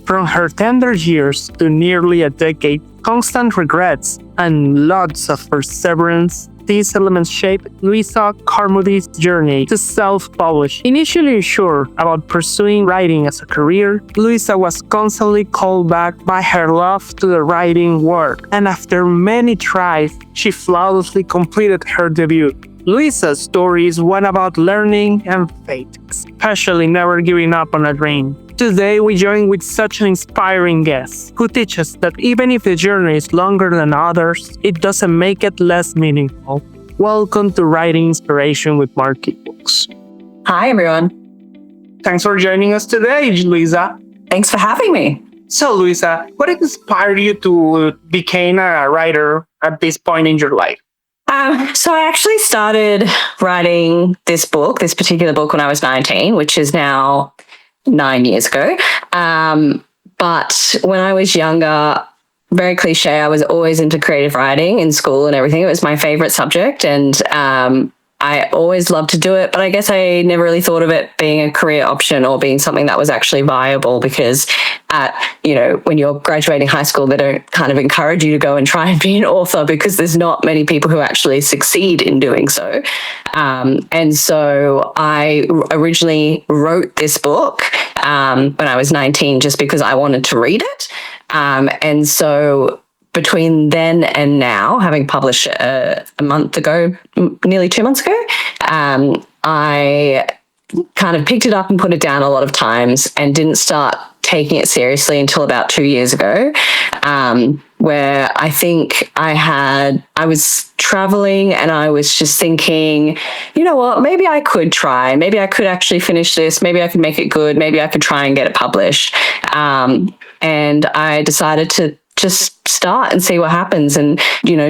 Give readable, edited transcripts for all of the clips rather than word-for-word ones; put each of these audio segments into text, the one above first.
From her tender years to nearly a decade, constant regrets, and lots of perseverance, these elements shape Louisa Carmody's journey to self-publish. Initially unsure about pursuing writing as a career, Louisa was constantly called back by her love to the writing work, and after many tries, she flawlessly completed her debut. Louisa's story is one about learning and faith, especially never giving up on a dream. Today, we join with such an inspiring guest who teaches that even if the journey is longer than others, it doesn't make it less meaningful. Welcome to Writing Inspiration with Marquee Books. Hi, everyone. Thanks for joining us today, Luisa. Thanks for having me. So, Luisa, what inspired you to become a writer at this point in your life? So I actually started writing this particular book, when I was 19, which is now 9 years ago. But when I was younger, very cliche, I was always into creative writing in school and everything. It was my favorite subject, and I always loved to do it, but I guess I never really thought of it being a career option or being something that was actually viable, because when you're graduating high school, they don't kind of encourage you to go and try and be an author, because there's not many people who actually succeed in doing so. And so I originally wrote this book when I was 19, just because I wanted to read it. And so between then and now, having published a month ago, nearly 2 months ago, I kind of picked it up and put it down a lot of times and didn't start taking it seriously until about 2 years ago, where I think I was traveling and I was just thinking, you know what, maybe I could try, maybe I could actually finish this, maybe I could make it good, maybe I could try and get it published. And I decided to just start and see what happens and,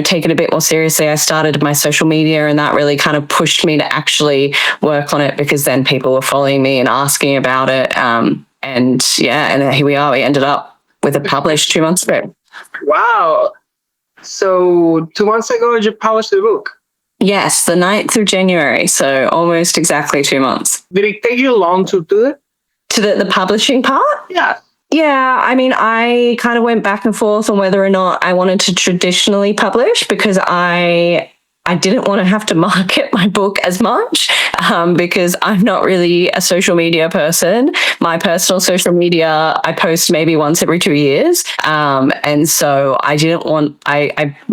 take it a bit more seriously. I started my social media, and that really kind of pushed me to actually work on it, because then people were following me and asking about it. And here we are. We ended up with it published 2 months ago. Wow. So 2 months ago, you published the book? Yes, the 9th of January. So almost exactly 2 months. Did it take you long to do it? To the publishing part? Yeah. Yeah, I mean, I kind of went back and forth on whether or not I wanted to traditionally publish, because I didn't want to have to market my book as much, because I'm not really a social media person. My personal social media, I post maybe once every 2 years. And so I didn't want,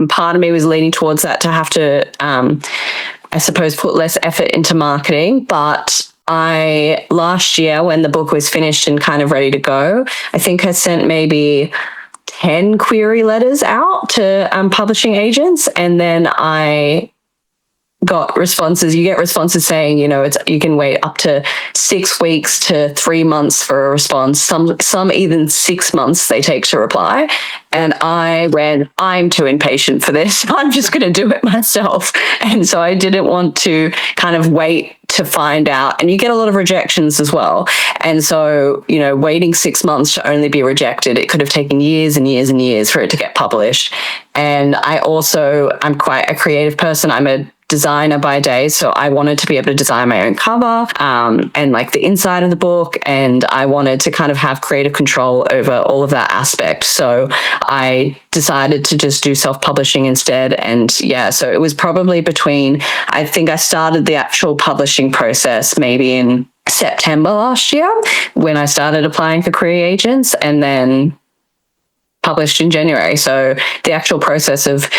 part of me was leaning towards that, to have to, I suppose, put less effort into marketing. But last year, when the book was finished and kind of ready to go, I think I sent maybe 10 query letters out to publishing agents, and then I got responses. You get responses saying, you can wait up to 6 weeks to 3 months for a response. Some even 6 months they take to reply. And I went, I'm too impatient for this. I'm just going to do it myself. And so I didn't want to kind of wait to find out. And you get a lot of rejections as well. And so, waiting 6 months to only be rejected, it could have taken years and years and years for it to get published. And I'm quite a creative person. I'm a designer by day, so I wanted to be able to design my own cover and like the inside of the book, and I wanted to kind of have creative control over all of that aspect. So I decided to just do self-publishing instead. And so it was probably I think I started the actual publishing process maybe in September last year, when I started applying for career agents, and then published in January. So the actual process of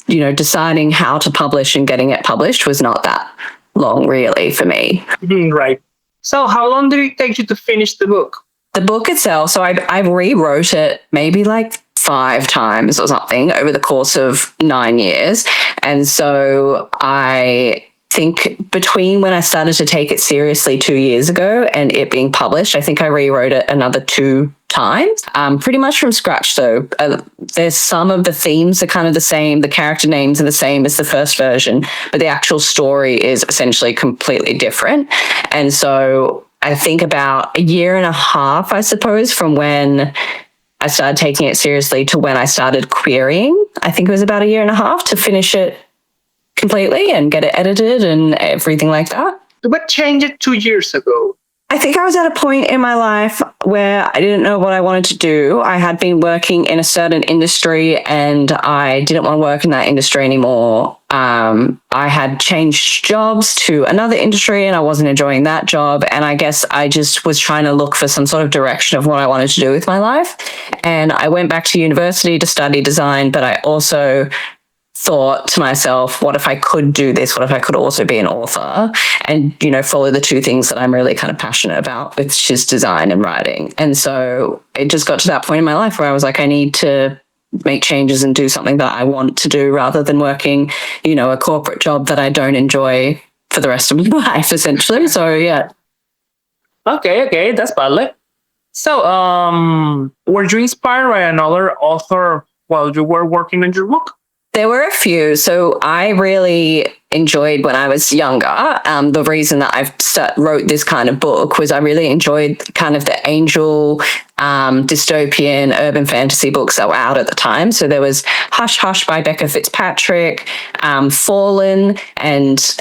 deciding how to publish and getting it published was not that long, really, for me. Right. So how long did it take you to finish the book? The book itself, so I rewrote it maybe like 5 times or something over the course of 9 years. And so I think between when I started to take it seriously 2 years ago and it being published, I think I rewrote it another 2 times, pretty much from scratch though. There's some of the themes are kind of the same, the character names are the same as the first version, but the actual story is essentially completely different. And so I think about a year and a half, I suppose, from when I started taking it seriously to when I started querying. I think it was about a year and a half to finish it completely and get it edited and everything like that. What changed 2 years ago? I think I was at a point in my life where I didn't know what I wanted to do. I had been working in a certain industry and I didn't want to work in that industry anymore. I had changed jobs to another industry and I wasn't enjoying that job. And I guess I just was trying to look for some sort of direction of what I wanted to do with my life. And I went back to university to study design, but I also thought to myself, what if I could do this? What if I could also be an author and, follow the two things that I'm really kind of passionate about, which is design and writing. And so it just got to that point in my life where I was like, I need to make changes and do something that I want to do rather than working, a corporate job that I don't enjoy for the rest of my life, essentially. So, yeah. Okay, that's valid. So, were you inspired by another author while you were working on your book? There were a few. So I really enjoyed when I was younger. The reason that I wrote this kind of book was I really enjoyed kind of the angel, dystopian, urban fantasy books that were out at the time. So there was Hush Hush by Becca Fitzpatrick, Fallen, and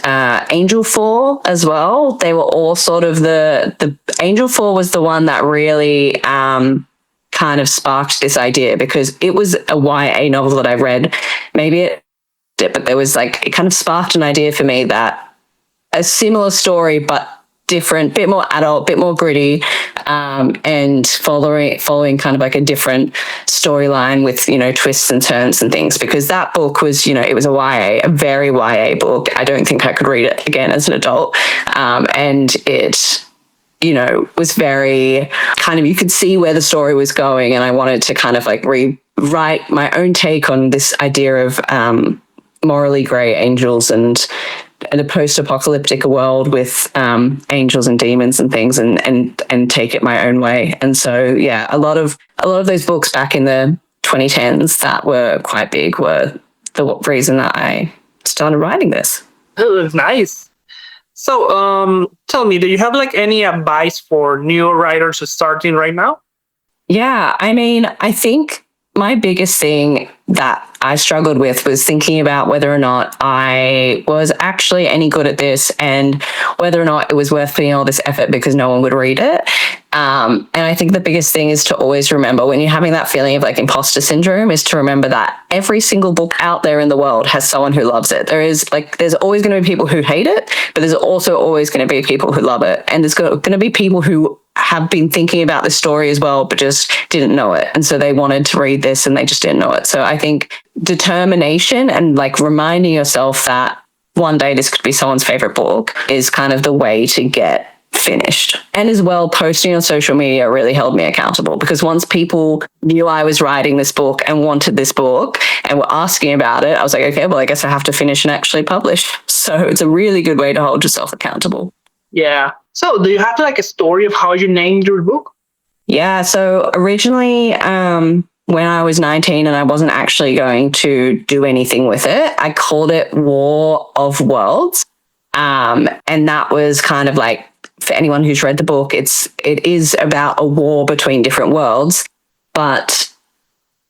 Angel Fall as well. They were all sort of the Angel Fall was the one that really kind of sparked this idea because it was a YA novel that I read. Maybe it did, but there was it kind of sparked an idea for me that a similar story, but different, bit more adult, bit more gritty, and following kind of like a different storyline with, twists and turns and things, because that book was, it was a very YA book. I don't think I could read it again as an adult. And it, was very kind of, you could see where the story was going. And I wanted to kind of rewrite my own take on this idea of morally grey angels and a post-apocalyptic world with angels and demons and things and take it my own way. And so, yeah, a lot of those books back in the 2010s that were quite big were the reason that I started writing this. Oh, nice. So, tell me, do you have any advice for new writers who starting right now? Yeah, I mean, I think my biggest thing that I struggled with was thinking about whether or not I was actually any good at this and whether or not it was worth putting all this effort because no one would read it. And I think the biggest thing is to always remember when you're having that feeling of imposter syndrome is to remember that every single book out there in the world has someone who loves it. There's always going to be people who hate it, but there's also always going to be people who love it. And there's going to be people who have been thinking about the story as well, but just didn't know it. And so they wanted to read this and they just didn't know it. So I think determination and reminding yourself that one day this could be someone's favorite book is kind of the way to get finished. And as well, posting on social media really held me accountable because once people knew I was writing this book and wanted this book and were asking about it, I was like, okay, well, I guess I have to finish and actually publish. So it's a really good way to hold yourself accountable. Yeah. So do you have a story of how you named your book? Yeah. So originally, when I was 19 and I wasn't actually going to do anything with it, I called it War of Worlds. And that was kind of for anyone who's read the book, it is about a war between different worlds. But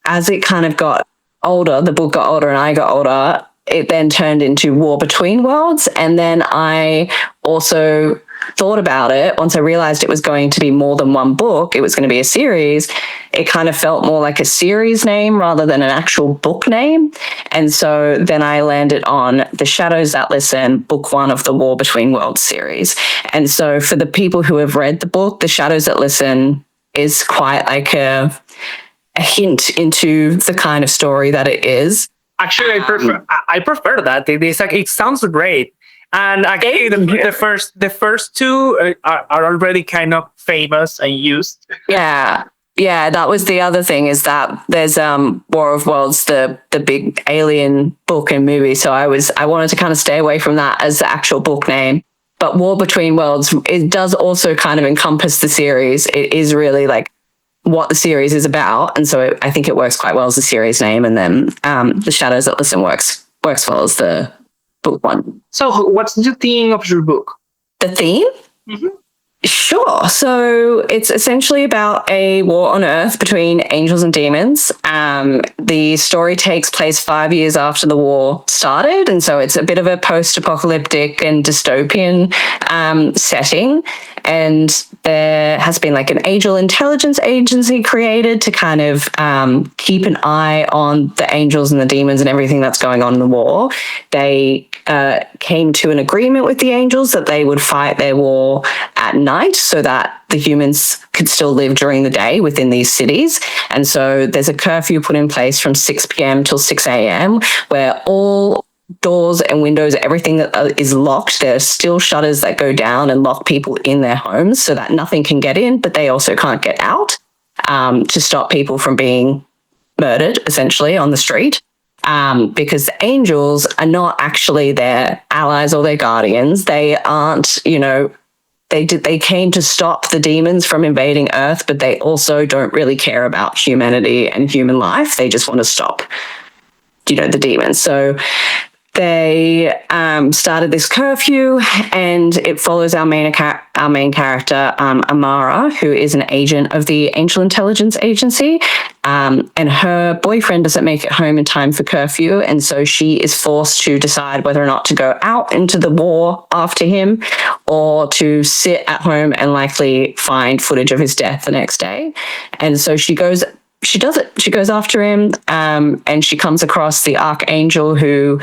as it kind of got older, the book got older and I got older, it then turned into War Between Worlds. And then I also thought about it, once I realized it was going to be more than one book, it was going to be a series, it kind of felt more like a series name rather than an actual book name. And so then I landed on The Shadows That Listen, book 1 of the War Between Worlds series. And so for the people who have read the book, The Shadows That Listen is quite a hint into the kind of story that it is. Actually, I prefer that. It's it sounds great. And actually, the first two are already kind of famous and used. Yeah, that was the other thing is that there's War of Worlds, the big alien book and movie. So I wanted to kind of stay away from that as the actual book name. But War Between Worlds, it does also kind of encompass the series. It is really what the series is about, and so I think it works quite well as the series name. And then The Shadows That Listen works well as the book 1. So what's the theme of your book? The theme? Mm-hmm. Sure. So it's essentially about a war on Earth between angels and demons. The story takes place 5 years after the war started, and so it's a bit of a post-apocalyptic and dystopian setting. And there has been like an angel intelligence agency created to kind of keep an eye on the angels and the demons and everything that's going on in the war. They came to an agreement with the angels that they would fight their war at night so that the humans could still live during the day within these cities. And so there's a curfew put in place from 6 p.m. till 6 a.m. where all doors and windows, everything that is locked. There's still shutters that go down and lock people in their homes so that nothing can get in, but they also can't get out, to stop people from being murdered, essentially, on the street. Because the angels are not actually their allies or their guardians. They aren't, they came to stop the demons from invading Earth, but they also don't really care about humanity and human life. They just want to stop, the demons. So they started this curfew, and it follows our main character, Amara, who is an agent of the Angel Intelligence Agency, and her boyfriend doesn't make it home in time for curfew, and so she is forced to decide whether or not to go out into the war after him or to sit at home and likely find footage of his death the next day. And so she does it. She goes after him, and she comes across the Archangel, who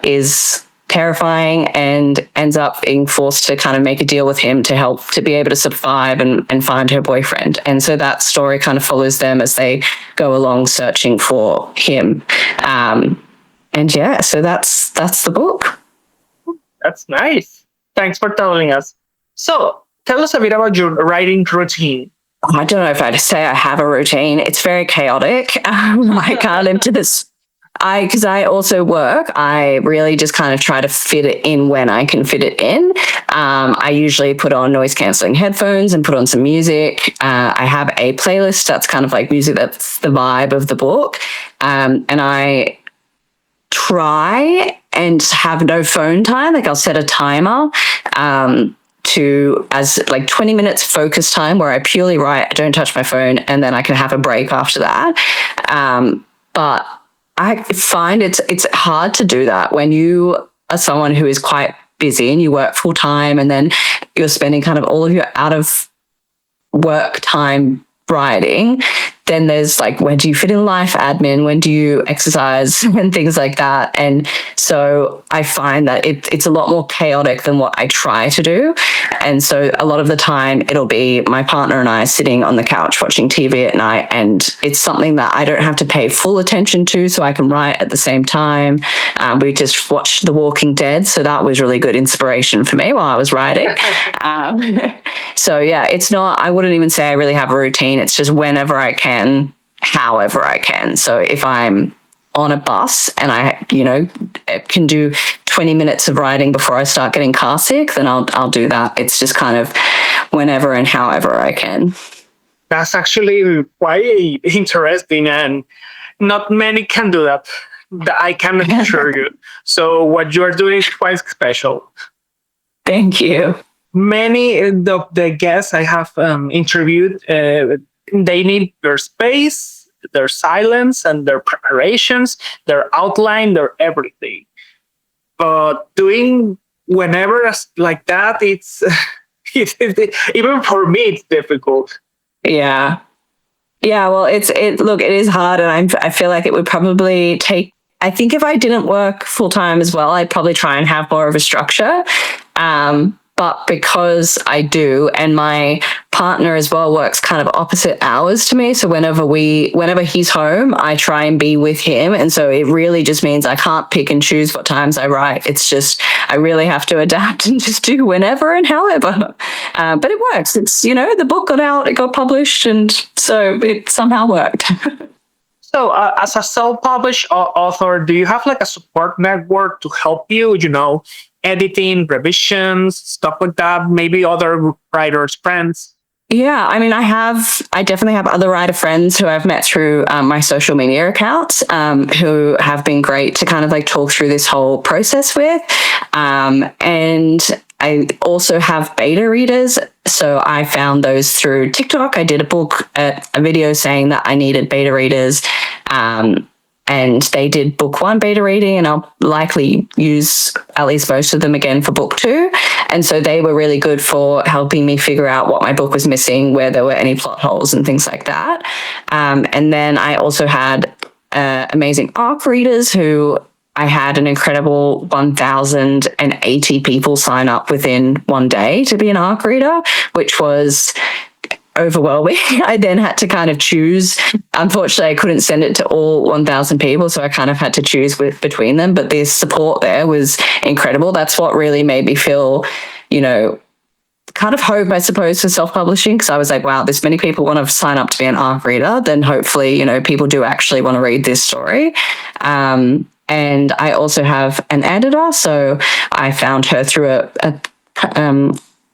is terrifying, and ends up being forced to kind of make a deal with him to help to be able to survive and find her boyfriend. And so that story kind of follows them as they go along searching for him. And yeah, so that's the book. That's nice. Thanks for telling us. So tell us a bit about your writing routine. I don't know if I'd say I have a routine. It's very chaotic. I can't into this. Because I also work, I really just kind of try to fit it in when I can fit it in. I usually put on noise cancelling headphones and put on some music. I have a playlist that's kind of like music that's the vibe of the book. And I try and have no phone time. Like I'll set a timer. As like 20 minutes focus time where I purely write, I don't touch my phone, and then I can have a break after that. But I find it's hard to do that when you are someone who is quite busy and you work full time, and then you're spending kind of all of your out of work time writing. Then there's like, when do you fit in life admin? When do you exercise and things like that? And so I find that it's a lot more chaotic than what I try to do. And so a lot of the time it'll be my partner and I sitting on the couch watching TV at night, and it's something that I don't have to pay full attention to, so I can write at the same time. We just watched The Walking Dead, so that was really good inspiration for me while I was writing. So yeah, it's not, I wouldn't even say I really have a routine. It's just whenever I can, however I can. So if I'm on a bus and I, can do 20 minutes of writing before I start getting car sick, then I'll do that. It's just kind of whenever and however I can. That's actually quite interesting, and not many can do that. I can assure you. So what you are doing is quite special. Thank you. Many of the guests I have interviewed, they need their space, their silence, and their preparations, their outline, their everything. But doing whenever like that, it's even for me, it's difficult. Yeah. Well, it is hard, and I feel like it would probably take. I think if I didn't work full time as well, I'd probably try and have more of a structure. But because I do, and my partner as well works kind of opposite hours to me, so whenever he's home, I try and be with him. And so it really just means I can't pick and choose what times I write. It's just, I really have to adapt and just do whenever and however. But it works. It's, the book got out, it got published, and so it somehow worked. So as a self-published author, do you have like a support network to help you, editing, revisions, stuff like that, maybe other writers, friends? Yeah, I mean, I definitely have other writer friends who I've met through my social media accounts, who have been great to kind of like talk through this whole process with. And I also have beta readers. So I found those through TikTok. I did a video saying that I needed beta readers. And they did book 1 beta reading, and I'll likely use at least most of them again for book 2. And so they were really good for helping me figure out what my book was missing, where there were any plot holes and things like that. And then I also had amazing ARC readers who I had an incredible 1,080 people sign up within one day to be an ARC reader, which was overwhelming. I then had to kind of choose. Unfortunately, I couldn't send it to all 1,000 people, so I kind of had to choose between them. But the support there was incredible. That's what really made me feel, kind of hope, I suppose, for self-publishing, because I was like, wow, this many people want to sign up to be an ARC reader, then hopefully, people do actually want to read this story. And I also have an editor, so I found her through a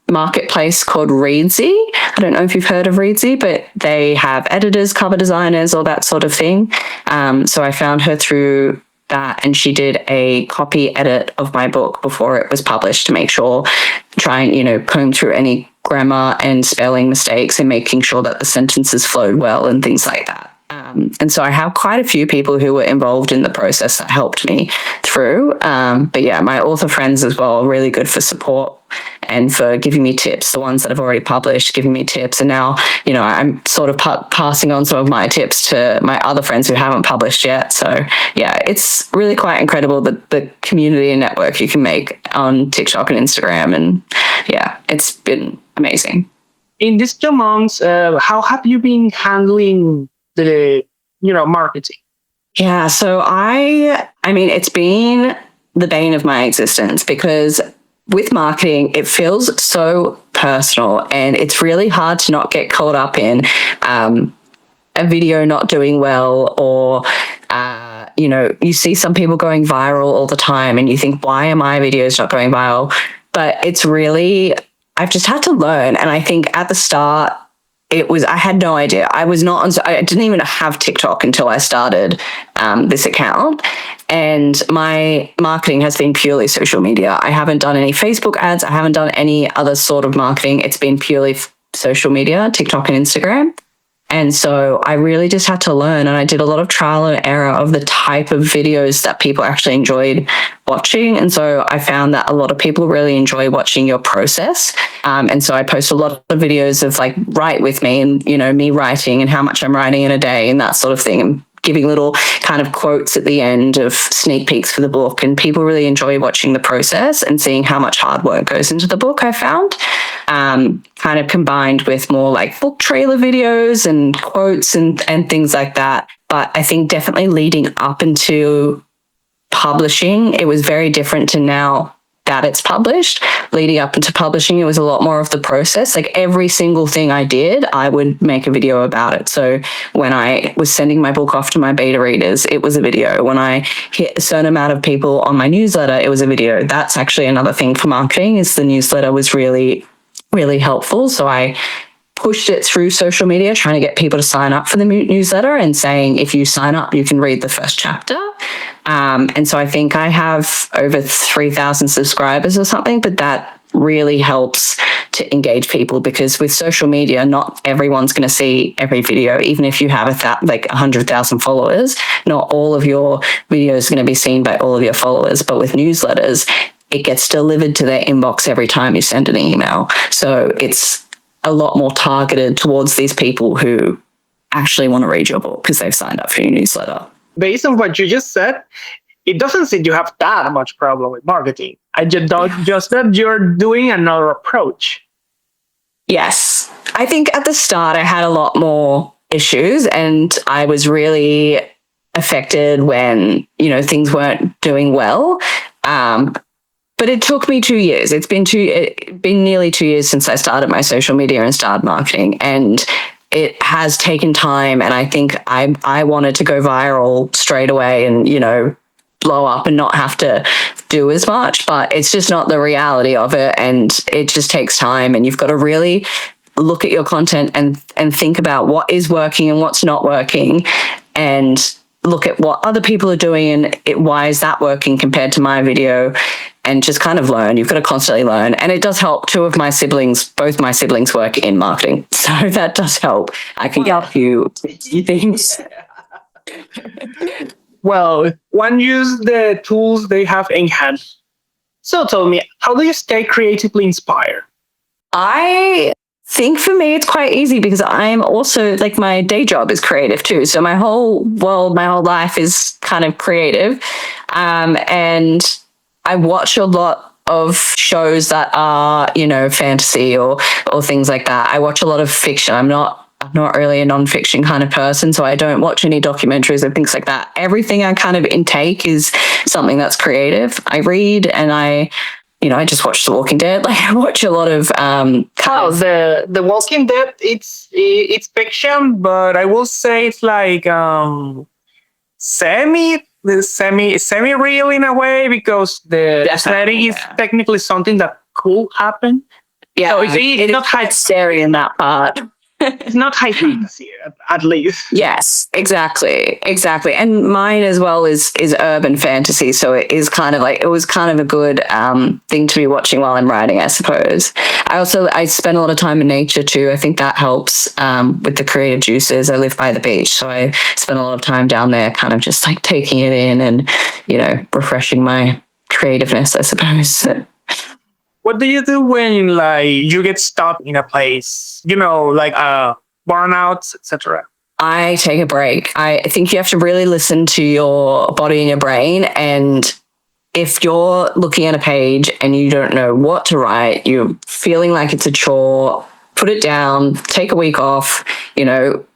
marketplace called Readsy. I don't know if you've heard of Readsy, but they have editors, cover designers, all that sort of thing. So I found her through that, and she did a copy edit of my book before it was published to make sure, try and, comb through any grammar and spelling mistakes and making sure that the sentences flowed well and things like that. And so I have quite a few people who were involved in the process that helped me through. But yeah, my author friends as well are really good for support and for giving me tips. The ones that have already published, giving me tips. And now, I'm sort of passing on some of my tips to my other friends who haven't published yet. So yeah, it's really quite incredible the community and network you can make on TikTok and Instagram. And yeah, it's been amazing. In these 2 months, how have you been handling the marketing? Yeah, so I mean, it's been the bane of my existence, because with marketing, it feels so personal, and it's really hard to not get caught up in a video not doing well, or you see some people going viral all the time and you think, why are my videos not going viral? But it's really, I've just had to learn. And I think at the start, I had no idea. I didn't even have TikTok until I started this account. And my marketing has been purely social media. I haven't done any Facebook ads. I haven't done any other sort of marketing. It's been purely social media, TikTok and Instagram. And so I really just had to learn, and I did a lot of trial and error of the type of videos that people actually enjoyed watching. And so I found that a lot of people really enjoy watching your process. And so I post a lot of videos of like, write with me, and, me writing and how much I'm writing in a day and that sort of thing, and giving little kind of quotes at the end of sneak peeks for the book. And people really enjoy watching the process and seeing how much hard work goes into the book, I found. Kind of combined with more like book trailer videos and quotes and things like that. But I think definitely leading up into publishing, it was very different to now that it's published. Leading up into publishing, it was a lot more of the process. Like every single thing I did, I would make a video about it. So when I was sending my book off to my beta readers, it was a video. When I hit a certain amount of people on my newsletter, it was a video. That's actually another thing for marketing, is the newsletter was really, really helpful. So I pushed it through social media, trying to get people to sign up for the newsletter and saying, if you sign up, you can read the first chapter. And so I think I have over 3,000 subscribers or something, but that really helps to engage people, because with social media, not everyone's going to see every video. Even if you have 100,000 followers, not all of your videos are going to be seen by all of your followers. But with newsletters, it gets delivered to their inbox every time you send an email. So it's a lot more targeted towards these people who actually want to read your book because they've signed up for your newsletter. Based on what you just said, it doesn't seem you have that much problem with marketing. I just don't, just that you're doing another approach. Yes. I think at the start I had a lot more issues, and I was really affected when, things weren't doing well. But it took me 2 years. It's been nearly 2 years since I started my social media and started marketing, and it has taken time. And I think I wanted to go viral straight away and, blow up and not have to do as much, but it's just not the reality of it. And it just takes time, and you've got to really look at your content and think about what is working and what's not working, and look at what other people are doing and why is that working compared to my video, and just kind of learn. You've got to constantly learn. And it does help. Both my siblings work in marketing. So that does help. I can help you with things. Well, one use the tools they have in hand. So tell me, how do you stay creatively inspired? I think for me, it's quite easy because I'm also like my day job is creative too. So my whole world, my whole life is kind of creative. And I watch a lot of shows that are, fantasy or things like that. I watch a lot of fiction. I'm not really a non-fiction kind of person, so I don't watch any documentaries and things like that. Everything I kind of intake is something that's creative. I read and I just watch The Walking Dead. Like I watch a lot of The Walking Dead, it's fiction, but I will say it's like semi real in a way, because the setting is technically something that could happen. Yeah, so it's not high scary in that part. It's not high fantasy, at least. Yes, exactly. And mine as well is urban fantasy, so it was kind of a good thing to be watching while I'm writing, I suppose. I spend a lot of time in nature too. I think that helps with the creative juices. I live by the beach, so I spend a lot of time down there, kind of just like taking it in and refreshing my creativeness, I suppose. What do you do when like you get stuck in a place? Like burnouts, etc. I take a break. I think you have to really listen to your body and your brain. And if you're looking at a page and you don't know what to write, you're feeling like it's a chore, put it down, take a week off,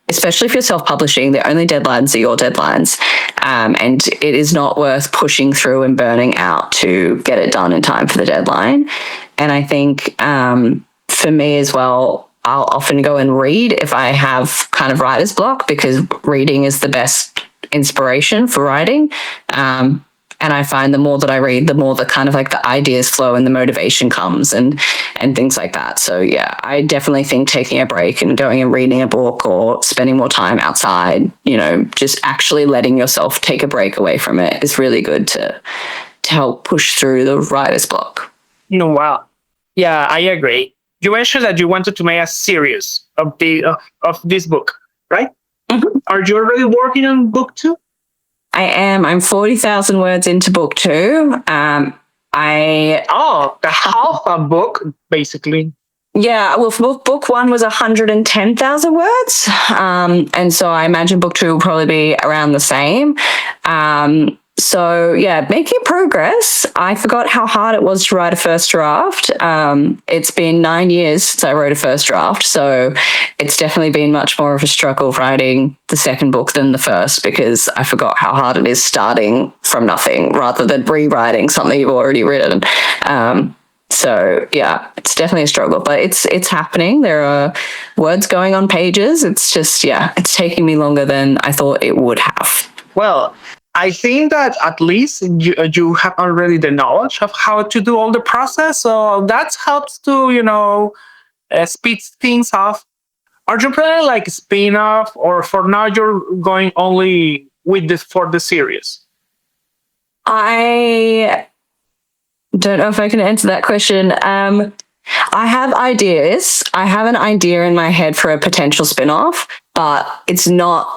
especially if you're self-publishing, the only deadlines are your deadlines. And it is not worth pushing through and burning out to get it done in time for the deadline. And I think for me as well, I'll often go and read if I have kind of writer's block, because reading is the best inspiration for writing. And I find the more that I read, the more the kind of like the ideas flow and the motivation comes and things like that. So yeah, I definitely think taking a break and going and reading a book or spending more time outside, just actually letting yourself take a break away from it is really good to help push through the writer's block. Wow. Yeah, I agree. You mentioned that you wanted to make a series of this book, right? Mm-hmm. Are you already working on book 2? I am. I'm 40,000 words into book 2. The half a book, basically. Yeah, well, book 1 was 110,000 words. And so I imagine book 2 will probably be around the same. So yeah, making progress. I forgot how hard it was to write a first draft. It's been 9 years since I wrote a first draft, so it's definitely been much more of a struggle writing the second book than the first, because I forgot how hard it is starting from nothing rather than rewriting something you've already written. So yeah, it's definitely a struggle, but it's happening. There are words going on pages. It's just, it's taking me longer than I thought it would have. Well, I think that at least you have already the knowledge of how to do all the process, so that helps to speed things off. Are you planning like a spin-off, or for now you're going only with this for the series? I don't know if I can answer that question. I have ideas. I have an idea in my head for a potential spin-off, but it's not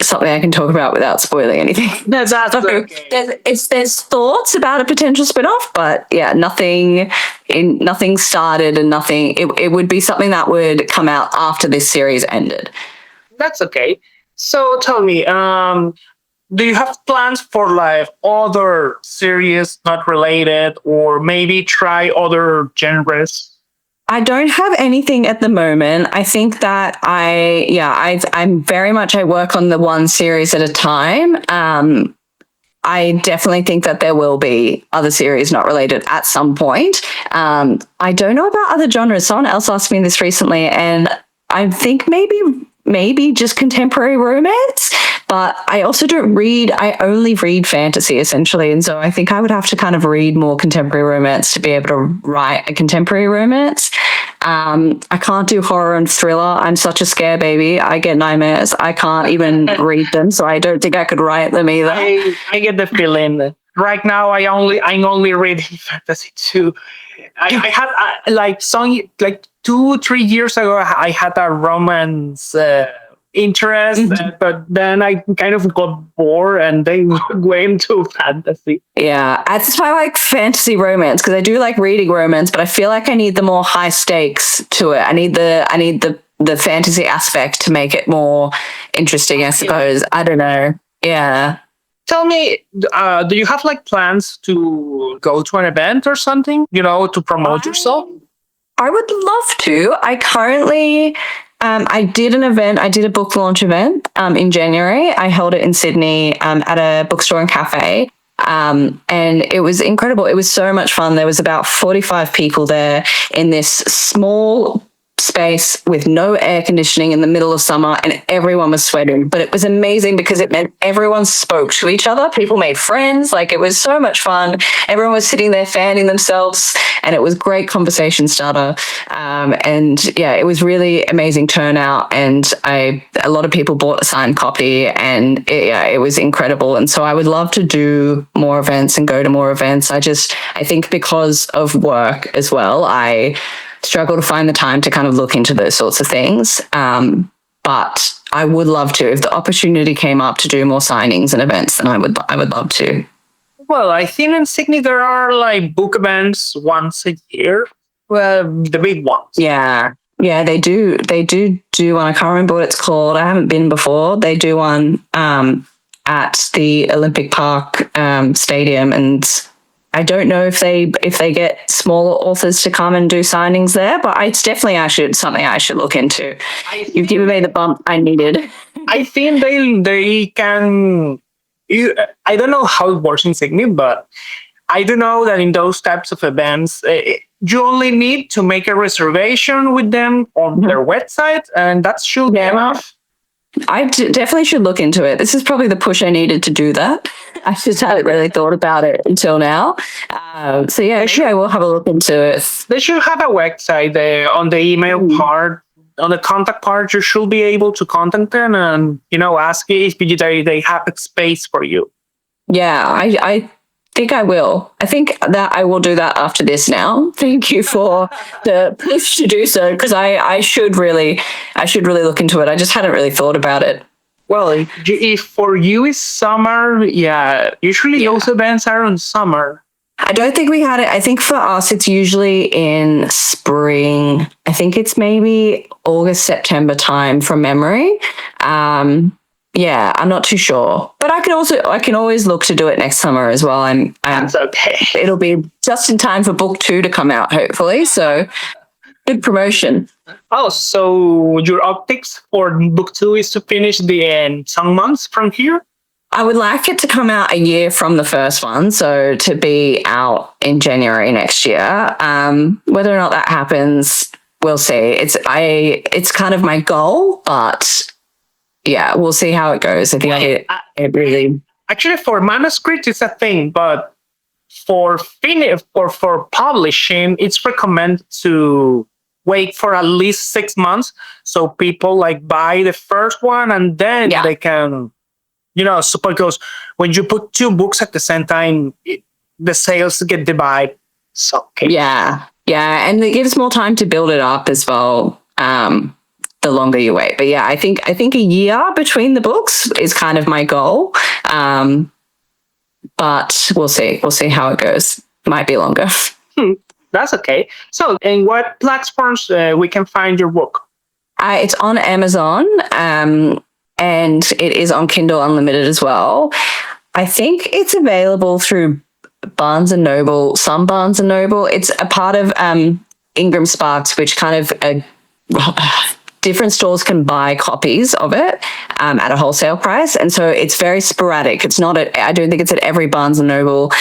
something I can talk about without spoiling anything. That's okay. There's thoughts about a potential spin-off, but yeah, nothing started and nothing. It would be something that would come out after this series ended. That's okay. So tell me, do you have plans for like other series not related, or maybe try other genres? I don't have anything at the moment. I think that I'm very much, I work on the one series at a time. I definitely think that there will be other series not related at some point. I don't know about other genres. Someone else asked me this recently, and I think maybe just contemporary romance, but I also don't read. I only read fantasy essentially, and so I think I would have to kind of read more contemporary romance to be able to write a contemporary romance. I can't do horror and thriller. I'm such a scare baby. I get nightmares. I can't even read them, so I don't think I could write them either. I get the feeling. Right now, I'm only reading fantasy too. I had like 2-3 years ago, I had a romance interest, but then I kind of got bored and they went into fantasy. Yeah, that's why I like fantasy romance, because I do like reading romance, but I feel like I need the more high stakes to it. I need the fantasy aspect to make it more interesting, I suppose. I don't know. Yeah. Tell me, do you have like plans to go to an event or something, to promote yourself? I would love to. I currently, I did an event. I did a book launch event in January. I held it in Sydney at a bookstore and cafe. And it was incredible. It was so much fun. There was about 45 people there in this small space with no air conditioning in the middle of summer, and everyone was sweating. But it was amazing because it meant everyone spoke to each other. People made friends. Like, it was so much fun. Everyone was sitting there fanning themselves, and it was great conversation starter. And yeah, it was really amazing turnout. And a lot of people bought a signed copy, and it was incredible. And so I would love to do more events and go to more events. I think because of work as well, I struggle to find the time to kind of look into those sorts of things. But I would love to. If the opportunity came up to do more signings and events, then I would love to. Well, I think in Sydney there are like book events once a year. Well, the big ones. Yeah. Yeah, they do. They do one. I can't remember what it's called. I haven't been before. They do one at the Olympic Park Stadium, and I don't know if they get smaller authors to come and do signings there, but it's definitely something I should look into. You've given me the bump I needed. I think they can. I don't know how it works in Sydney, but I do know that in those types of events, you only need to make a reservation with them on their website, and that should be enough. I definitely should look into it. This is probably the push I needed to do that. I just hadn't really thought about it until now. So yeah, actually I will have a look into it. They should have a website on the email part, on the contact part. You should be able to contact them and, ask if they have a space for you. Yeah, I think I will. I think that I will do that after this now. Thank you for the push to do so, because I should really look into it. I just hadn't really thought about it. Well, if for you it's summer, usually those events are in summer. I don't think we had it. I think for us it's usually in spring. I think it's maybe August, September time from memory. Yeah, I'm not too sure, but I can always look to do it next summer as well. That's okay. It'll be just in time for book 2 to come out, hopefully. So good promotion. Oh, so your optics for book 2 is to finish some months from here? I would like it to come out a year from the first one, so to be out in January next year. Whether or not that happens, we'll see. It's kind of my goal, but yeah, we'll see how it goes. I think it really... Actually, for manuscript, it's a thing, but for publishing, it's recommended to wait for at least 6 months, so people buy the first one and then they can, suppose when you put 2 books at the same time, the sales get divided. So yeah, and it gives more time to build it up as well. The longer you wait. But yeah, I think a year between the books is kind of my goal. But we'll see. We'll see how it goes. Might be longer. That's okay. So, in what platforms we can find your book? It's on Amazon, and it is on Kindle Unlimited as well. I think it's available through Barnes & Noble, some Barnes & Noble. It's a part of Ingram Sparks, which kind of... different stores can buy copies of it at a wholesale price. And so it's very sporadic. It's not I don't think it's at every Barnes & Noble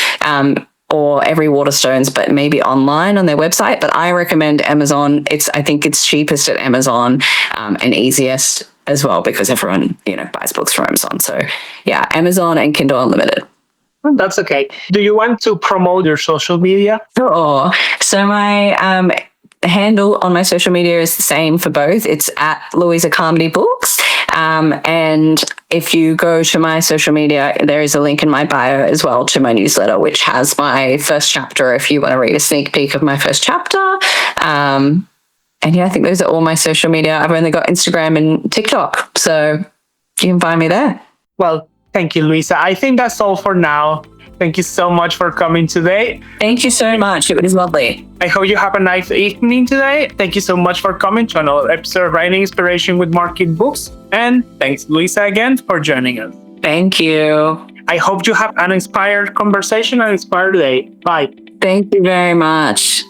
or every Waterstones, but maybe online on their website. But I recommend Amazon. I think it's cheapest at Amazon and easiest as well, because everyone, buys books from Amazon. So yeah, Amazon and Kindle Unlimited. That's okay. Do you want to promote your social media? Sure. So my... the handle on my social media is the same for both. It's at Louisa Carmody Books. And if you go to my social media, there is a link in my bio as well to my newsletter, which has my first chapter if you want to read a sneak peek of my first chapter. And yeah, I think those are all my social media. I've only got Instagram and TikTok, so you can find me there. Well, thank you, Luisa. I think that's all for now. Thank you so much for coming today. Thank you so much. It was lovely. I hope you have a nice evening today. Thank you so much for coming to another episode of Writing Inspiration with Market Books. And thanks, Luisa, again for joining us. Thank you. I hope you have an inspired conversation and inspired day. Bye. Thank you very much.